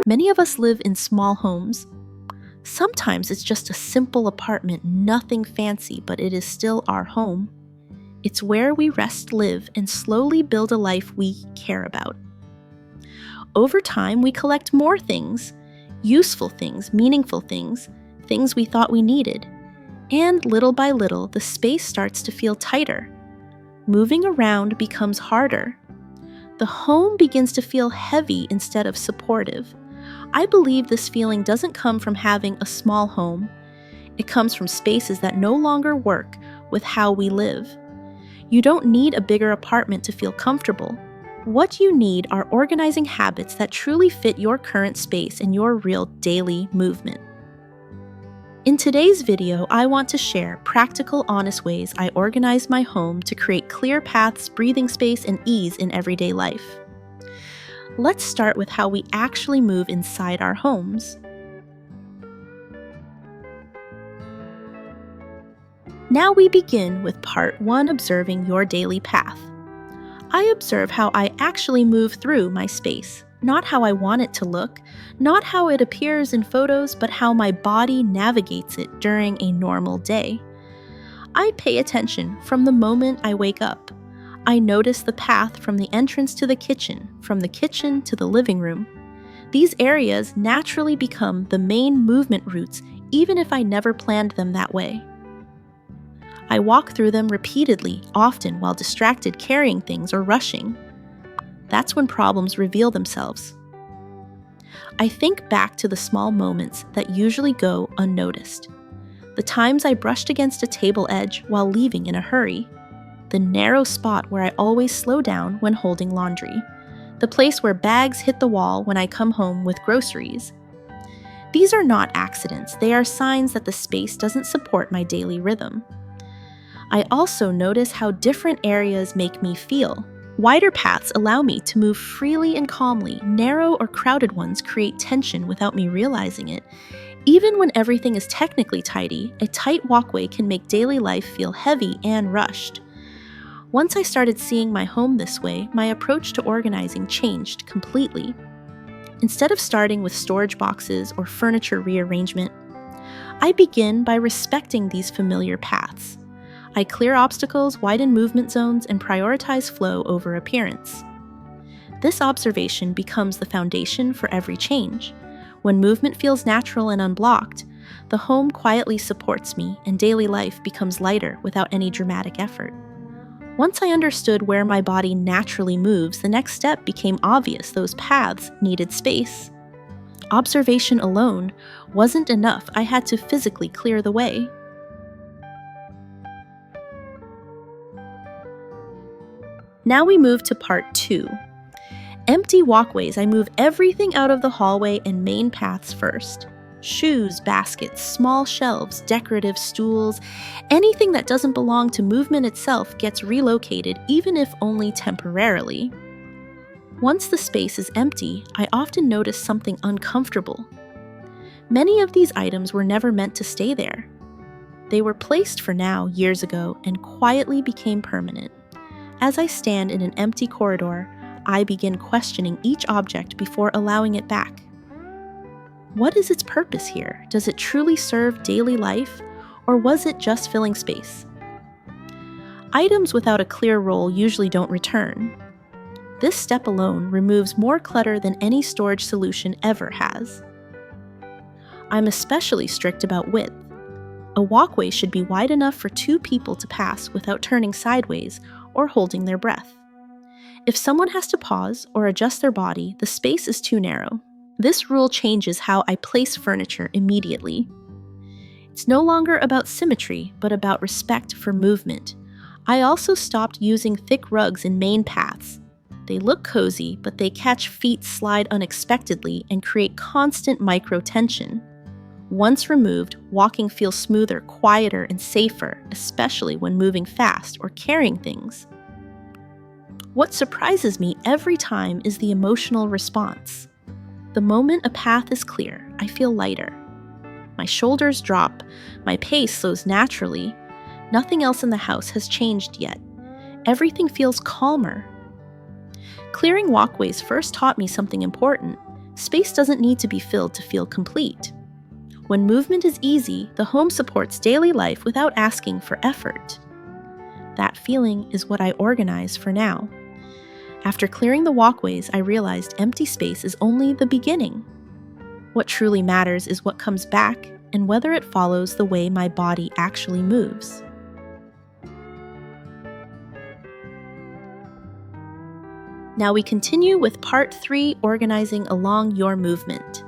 Many of us live in small homes. Sometimes it's just a simple apartment, nothing fancy, but it is still our home. It's where we rest, live, and slowly build a life we care about. Over time, we collect more things, useful things, meaningful things, things we thought we needed. And little by little, the space starts to feel tighter. Moving around becomes harder. The home begins to feel heavy instead of supportive. I believe this feeling doesn't come from having a small home. It comes from spaces that no longer work with how we live. You don't need a bigger apartment to feel comfortable. What you need are organizing habits that truly fit your current space and your real daily movement. In today's video, I want to share practical, honest ways I organize my home to create clear paths, breathing space, and ease in everyday life. Let's start with how we actually move inside our homes. Now we begin with part 1, observing your daily path. I observe how I actually move through my space. Not how I want it to look, not how it appears in photos, but how my body navigates it during a normal day. I pay attention from the moment I wake up. I notice the path from the entrance to the kitchen, from the kitchen to the living room. These areas naturally become the main movement routes, even if I never planned them that way. I walk through them repeatedly, often while distracted carrying things or rushing. That's when problems reveal themselves. I think back to the small moments that usually go unnoticed. The times I brushed against a table edge while leaving in a hurry. The narrow spot where I always slow down when holding laundry. The place where bags hit the wall when I come home with groceries. These are not accidents. They are signs that the space doesn't support my daily rhythm. I also notice how different areas make me feel. Wider paths allow me to move freely and calmly. Narrow or crowded ones create tension without me realizing it. Even when everything is technically tidy, a tight walkway can make daily life feel heavy and rushed. Once I started seeing my home this way, my approach to organizing changed completely. Instead of starting with storage boxes or furniture rearrangement, I begin by respecting these familiar paths. I clear obstacles, widen movement zones, and prioritize flow over appearance. This observation becomes the foundation for every change. When movement feels natural and unblocked, the home quietly supports me and daily life becomes lighter without any dramatic effort. Once I understood where my body naturally moves, the next step became obvious. Those paths needed space. Observation alone wasn't enough. I had to physically clear the way. Now we move to part 2. Empty walkways. I move everything out of the hallway and main paths first. Shoes, baskets, small shelves, decorative stools, anything that doesn't belong to movement itself gets relocated, even if only temporarily. Once the space is empty, I often notice something uncomfortable. Many of these items were never meant to stay there. They were placed for now years ago and quietly became permanent. As I stand in an empty corridor, I begin questioning each object before allowing it back. What is its purpose here? Does it truly serve daily life, or was it just filling space? Items without a clear role usually don't return. This step alone removes more clutter than any storage solution ever has. I'm especially strict about width. A walkway should be wide enough for 2 people to pass without turning sideways or holding their breath. If someone has to pause or adjust their body, the space is too narrow. This rule changes how I place furniture immediately. It's no longer about symmetry, but about respect for movement. I also stopped using thick rugs in main paths. They look cozy, but they catch feet slide unexpectedly and create constant micro-tension. Once removed, walking feels smoother, quieter, and safer, especially when moving fast or carrying things. What surprises me every time is the emotional response. The moment a path is clear, I feel lighter. My shoulders drop, my pace slows naturally. Nothing else in the house has changed yet. Everything feels calmer. Clearing walkways first taught me something important. Space doesn't need to be filled to feel complete. When movement is easy, the home supports daily life without asking for effort. That feeling is what I organize for now. After clearing the walkways, I realized empty space is only the beginning. What truly matters is what comes back and whether it follows the way my body actually moves. Now we continue with part 3, organizing along your movement.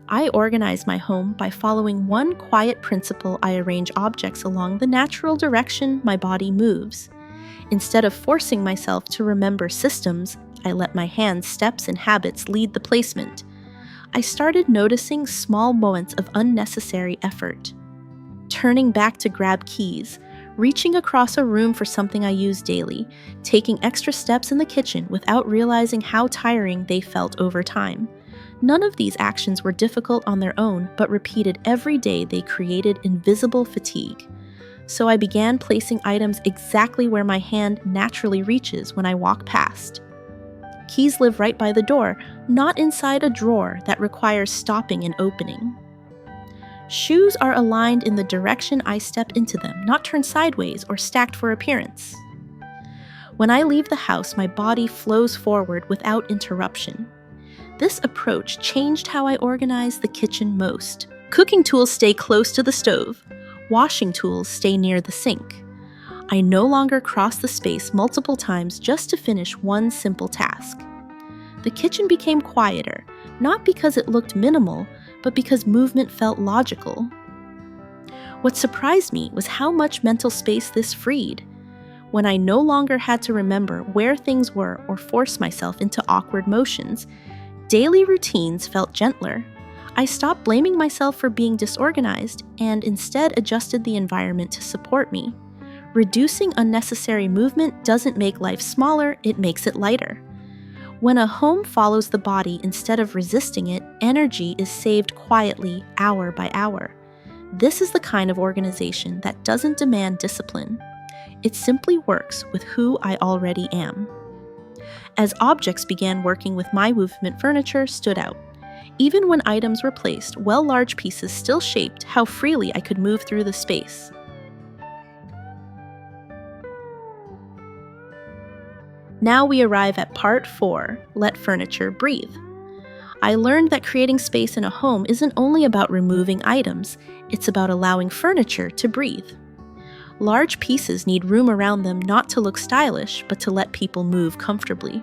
I organize my home by following one quiet principle. I arrange objects along the natural direction my body moves. Instead of forcing myself to remember systems, I let my hands, steps, and habits lead the placement. I started noticing small moments of unnecessary effort. Turning back to grab keys, reaching across a room for something I use daily, taking extra steps in the kitchen without realizing how tiring they felt over time. None of these actions were difficult on their own, but repeated every day they created invisible fatigue. So I began placing items exactly where my hand naturally reaches when I walk past. Keys live right by the door, not inside a drawer that requires stopping and opening. Shoes are aligned in the direction I step into them, not turned sideways or stacked for appearance. When I leave the house, my body flows forward without interruption. This approach changed how I organize the kitchen most. Cooking tools stay close to the stove. Washing tools stay near the sink. I no longer cross the space multiple times just to finish one simple task. The kitchen became quieter, not because it looked minimal, but because movement felt logical. What surprised me was how much mental space this freed. When I no longer had to remember where things were or force myself into awkward motions, daily routines felt gentler. I stopped blaming myself for being disorganized and instead adjusted the environment to support me. Reducing unnecessary movement doesn't make life smaller, it makes it lighter. When a home follows the body instead of resisting it, energy is saved quietly, hour by hour. This is the kind of organization that doesn't demand discipline. It simply works with who I already am. As objects began working with my movement, furniture stood out. Even when items were placed, large pieces still shaped how freely I could move through the space. Now we arrive at part 4, let furniture breathe. I learned that creating space in a home isn't only about removing items, it's about allowing furniture to breathe. Large pieces need room around them not to look stylish, but to let people move comfortably.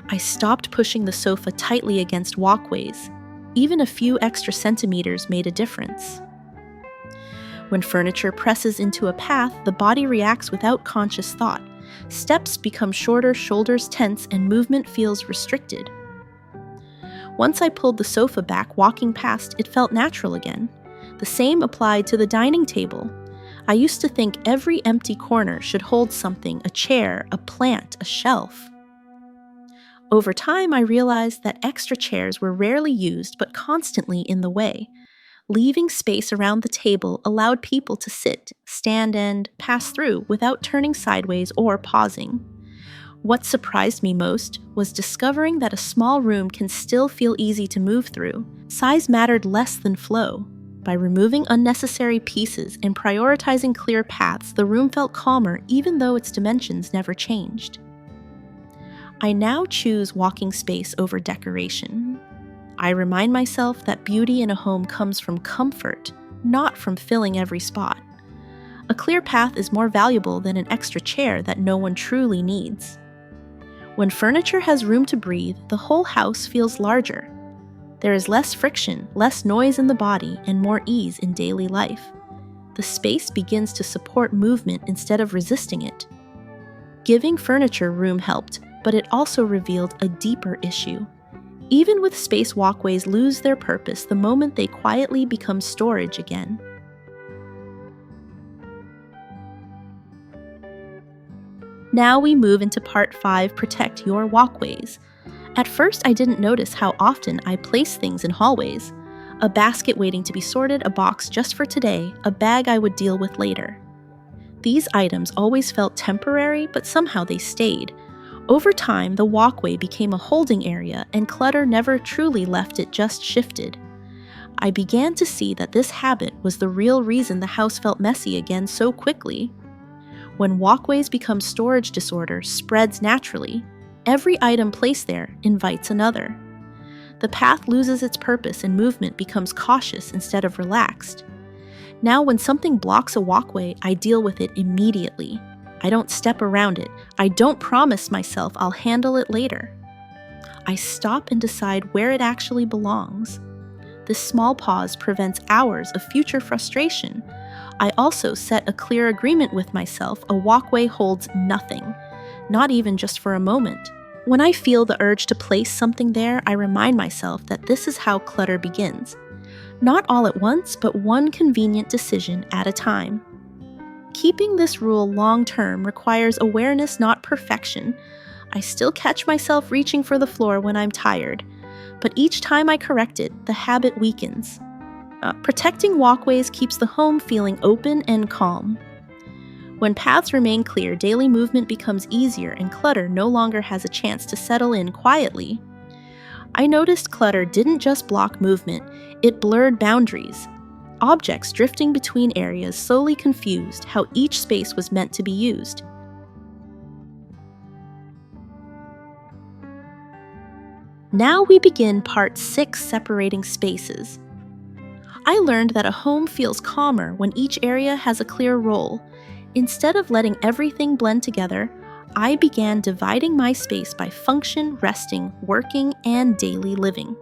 I stopped pushing the sofa tightly against walkways. Even a few extra centimeters made a difference. When furniture presses into a path, the body reacts without conscious thought. Steps become shorter, shoulders tense, and movement feels restricted. Once I pulled the sofa back, walking past, it felt natural again. The same applied to the dining table. I used to think every empty corner should hold something, a chair, a plant, a shelf. Over time, I realized that extra chairs were rarely used but constantly in the way. Leaving space around the table allowed people to sit, stand, and pass through without turning sideways or pausing. What surprised me most was discovering that a small room can still feel easy to move through. Size mattered less than flow. By removing unnecessary pieces and prioritizing clear paths, the room felt calmer even though its dimensions never changed. I now choose walking space over decoration. I remind myself that beauty in a home comes from comfort, not from filling every spot. A clear path is more valuable than an extra chair that no one truly needs. When furniture has room to breathe, the whole house feels larger. There is less friction, less noise in the body, and more ease in daily life. The space begins to support movement instead of resisting it. Giving furniture room helped, but it also revealed a deeper issue. Even with space, walkways lose their purpose the moment they quietly become storage again. Now we move into part 5, protect your walkways. At first, I didn't notice how often I place things in hallways. A basket waiting to be sorted, a box just for today, a bag I would deal with later. These items always felt temporary, but somehow they stayed. Over time, the walkway became a holding area and clutter never truly left, it just shifted. I began to see that this habit was the real reason the house felt messy again so quickly. When walkways become storage disorder spreads naturally, every item placed there invites another. The path loses its purpose and movement becomes cautious instead of relaxed. Now when something blocks a walkway, I deal with it immediately. I don't step around it. I don't promise myself I'll handle it later. I stop and decide where it actually belongs. This small pause prevents hours of future frustration. I also set a clear agreement with myself: a walkway holds nothing, not even just for a moment. When I feel the urge to place something there, I remind myself that this is how clutter begins. Not all at once, but one convenient decision at a time. Keeping this rule long-term requires awareness, not perfection. I still catch myself reaching for the floor when I'm tired, but each time I correct it, the habit weakens. Protecting walkways keeps the home feeling open and calm. When paths remain clear, daily movement becomes easier and clutter no longer has a chance to settle in quietly. I noticed clutter didn't just block movement, it blurred boundaries. Objects drifting between areas slowly confused how each space was meant to be used. Now we begin part 6, separating spaces. I learned that a home feels calmer when each area has a clear role. Instead of letting everything blend together, I began dividing my space by function, resting, working, and daily living.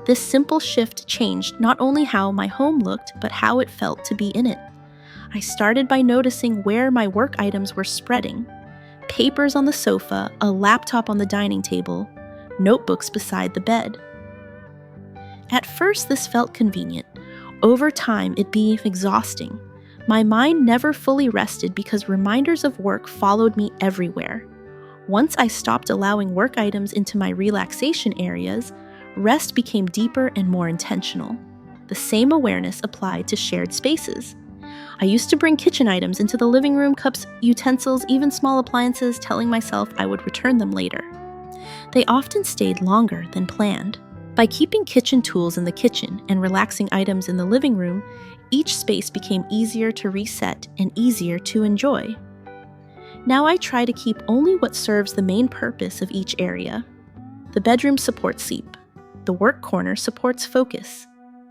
This simple shift changed not only how my home looked, but how it felt to be in it. I started by noticing where my work items were spreading: papers on the sofa, a laptop on the dining table, notebooks beside the bed. At first, this felt convenient. Over time, it became exhausting. My mind never fully rested because reminders of work followed me everywhere. Once I stopped allowing work items into my relaxation areas, rest became deeper and more intentional. The same awareness applied to shared spaces. I used to bring kitchen items into the living room: cups, utensils, even small appliances, telling myself I would return them later. They often stayed longer than planned. By keeping kitchen tools in the kitchen and relaxing items in the living room, each space became easier to reset and easier to enjoy. Now I try to keep only what serves the main purpose of each area. The bedroom supports sleep. The work corner supports focus.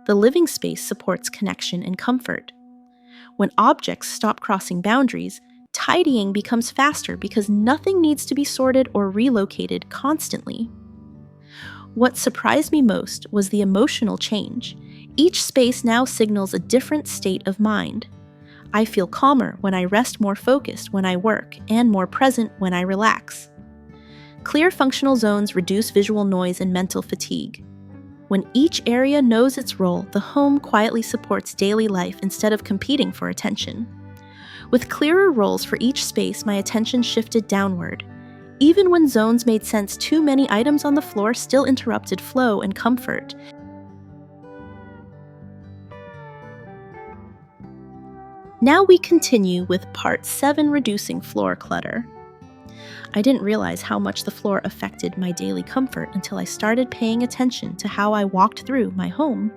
The living space supports connection and comfort. When objects stop crossing boundaries, tidying becomes faster because nothing needs to be sorted or relocated constantly. What surprised me most was the emotional change. Each space now signals a different state of mind. I feel calmer when I rest, more focused when I work, and more present when I relax. Clear functional zones reduce visual noise and mental fatigue. When each area knows its role, the home quietly supports daily life instead of competing for attention. With clearer roles for each space, my attention shifted downward. Even when zones made sense, too many items on the floor still interrupted flow and comfort. Now we continue with part 7, reducing floor clutter. I didn't realize how much the floor affected my daily comfort until I started paying attention to how I walked through my home.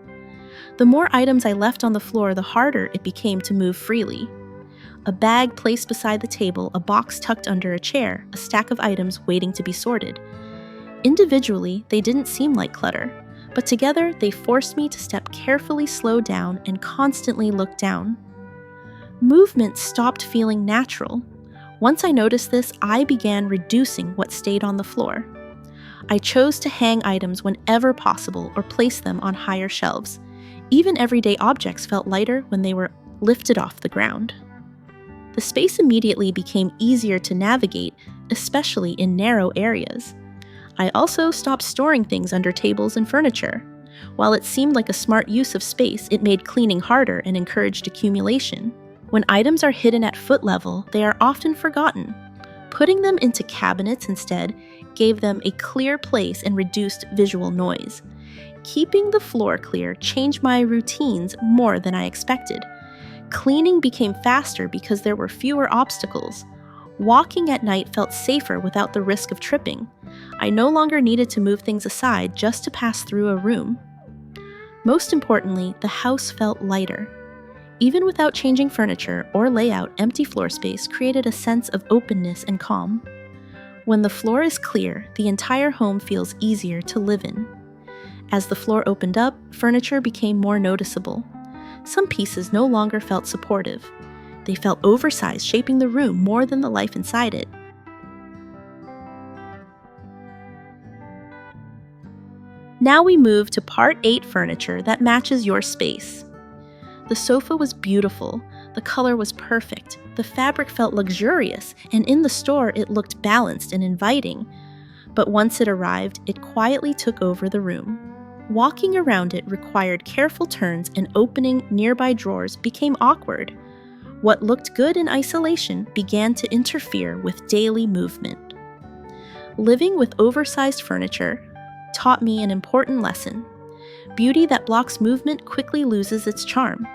The more items I left on the floor, the harder it became to move freely. A bag placed beside the table, a box tucked under a chair, a stack of items waiting to be sorted. Individually, they didn't seem like clutter, but together they forced me to step carefully, slow down, and constantly look down. Movement stopped feeling natural. Once I noticed this, I began reducing what stayed on the floor. I chose to hang items whenever possible or place them on higher shelves. Even everyday objects felt lighter when they were lifted off the ground. The space immediately became easier to navigate, especially in narrow areas. I also stopped storing things under tables and furniture. While it seemed like a smart use of space, it made cleaning harder and encouraged accumulation. When items are hidden at foot level, they are often forgotten. Putting them into cabinets instead gave them a clear place and reduced visual noise. Keeping the floor clear changed my routines more than I expected. Cleaning became faster because there were fewer obstacles. Walking at night felt safer without the risk of tripping. I no longer needed to move things aside just to pass through a room. Most importantly, the house felt lighter. Even without changing furniture or layout, empty floor space created a sense of openness and calm. When the floor is clear, the entire home feels easier to live in. As the floor opened up, furniture became more noticeable. Some pieces no longer felt supportive. They felt oversized, shaping the room more than the life inside it. Now we move to Part 8 furniture that matches your space. The sofa was beautiful, the color was perfect, the fabric felt luxurious, and in the store it looked balanced and inviting. But once it arrived, it quietly took over the room. Walking around it required careful turns, and opening nearby drawers became awkward. What looked good in isolation began to interfere with daily movement. Living with oversized furniture taught me an important lesson. Beauty that blocks movement quickly loses its charm.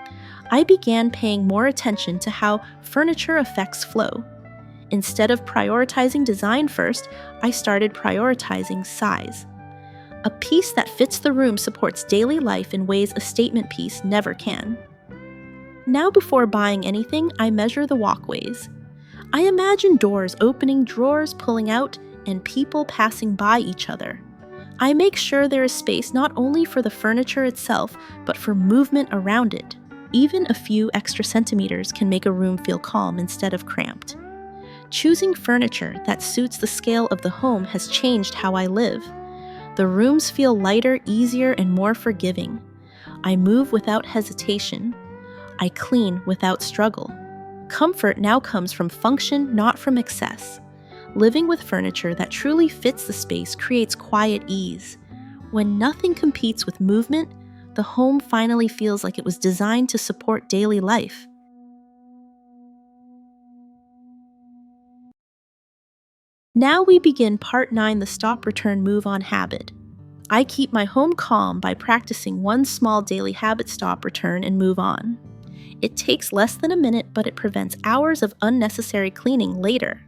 I began paying more attention to how furniture affects flow. Instead of prioritizing design first, I started prioritizing size. A piece that fits the room supports daily life in ways a statement piece never can. Now, before buying anything, I measure the walkways. I imagine doors opening, drawers pulling out, and people passing by each other. I make sure there is space not only for the furniture itself, but for movement around it. Even a few extra centimeters can make a room feel calm instead of cramped. Choosing furniture that suits the scale of the home has changed how I live. The rooms feel lighter, easier, and more forgiving. I move without hesitation. I clean without struggle. Comfort now comes from function, not from excess. Living with furniture that truly fits the space creates quiet ease. When nothing competes with movement, the home finally feels like it was designed to support daily life. Now we begin Part 9, the Stop, Return, Move On habit. I keep my home calm by practicing one small daily habit: stop, return, and move on. It takes less than a minute, but it prevents hours of unnecessary cleaning later.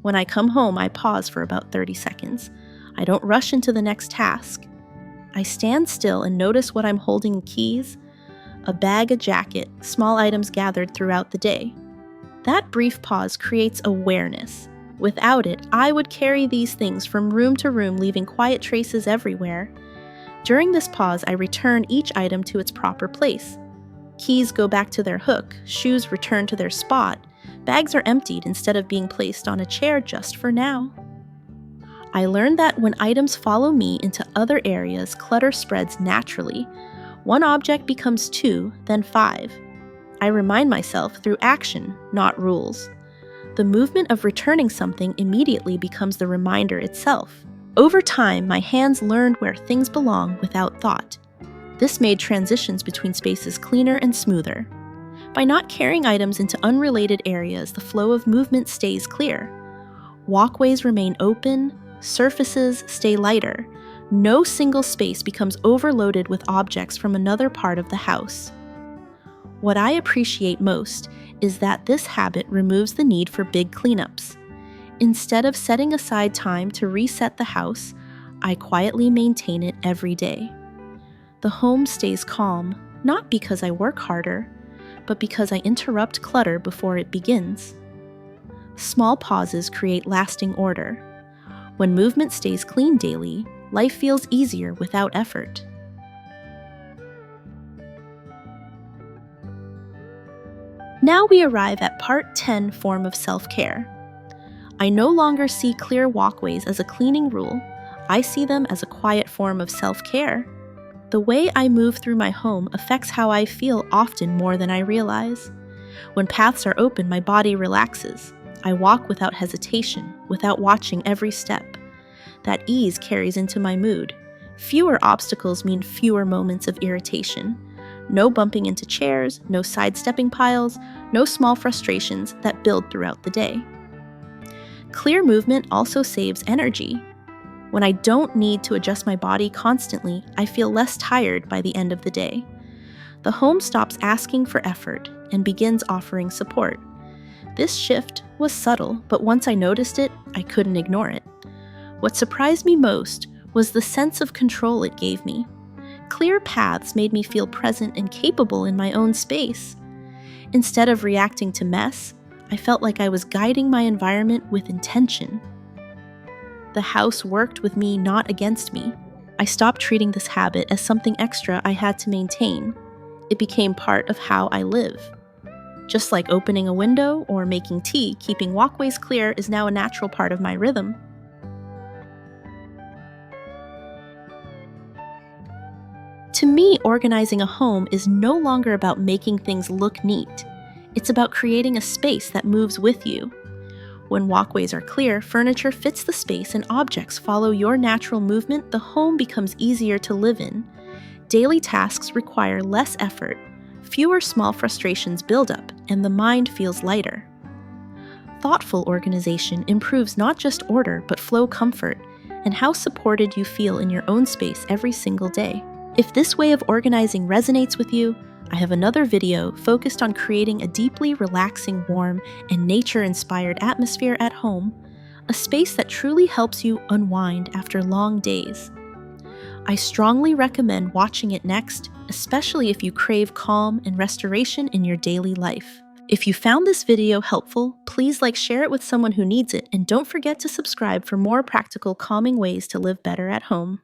When I come home, I pause for about 30 seconds. I don't rush into the next task. I stand still and notice what I'm holding: keys, a bag, a jacket, small items gathered throughout the day. That brief pause creates awareness. Without it, I would carry these things from room to room, leaving quiet traces everywhere. During this pause, I return each item to its proper place. Keys go back to their hook, shoes return to their spot, bags are emptied instead of being placed on a chair just for now. I learned that when items follow me into other areas, clutter spreads naturally. One object becomes 2, then 5. I remind myself through action, not rules. The movement of returning something immediately becomes the reminder itself. Over time, my hands learned where things belong without thought. This made transitions between spaces cleaner and smoother. By not carrying items into unrelated areas, the flow of movement stays clear. Walkways remain open, surfaces stay lighter. No single space becomes overloaded with objects from another part of the house. What I appreciate most is that this habit removes the need for big cleanups. Instead of setting aside time to reset the house, I quietly maintain it every day. The home stays calm, not because I work harder, but because I interrupt clutter before it begins. Small pauses create lasting order. When movement stays clean daily, life feels easier without effort. Now we arrive at Part 10, form of self-care. I no longer see clear walkways as a cleaning rule. I see them as a quiet form of self-care. The way I move through my home affects how I feel, often more than I realize. When paths are open, my body relaxes. I walk without hesitation, without watching every step. That ease carries into my mood. Fewer obstacles mean fewer moments of irritation. No bumping into chairs, no sidestepping piles, no small frustrations that build throughout the day. Clear movement also saves energy. When I don't need to adjust my body constantly, I feel less tired by the end of the day. The home stops asking for effort and begins offering support. This shift was subtle, but once I noticed it, I couldn't ignore it. What surprised me most was the sense of control it gave me. Clear paths made me feel present and capable in my own space. Instead of reacting to mess, I felt like I was guiding my environment with intention. The house worked with me, not against me. I stopped treating this habit as something extra I had to maintain. It became part of how I live. Just like opening a window or making tea, keeping walkways clear is now a natural part of my rhythm. To me, organizing a home is no longer about making things look neat. It's about creating a space that moves with you. When walkways are clear, furniture fits the space and objects follow your natural movement, the home becomes easier to live in. Daily tasks require less effort, fewer small frustrations build up, and the mind feels lighter. Thoughtful organization improves not just order, but flow comfort, and how supported you feel in your own space every single day. If this way of organizing resonates with you, I have another video focused on creating a deeply relaxing, warm, and nature-inspired atmosphere at home, a space that truly helps you unwind after long days. I strongly recommend watching it next, especially if you crave calm and restoration in your daily life. If you found this video helpful, please share it with someone who needs it, and don't forget to subscribe for more practical, calming ways to live better at home.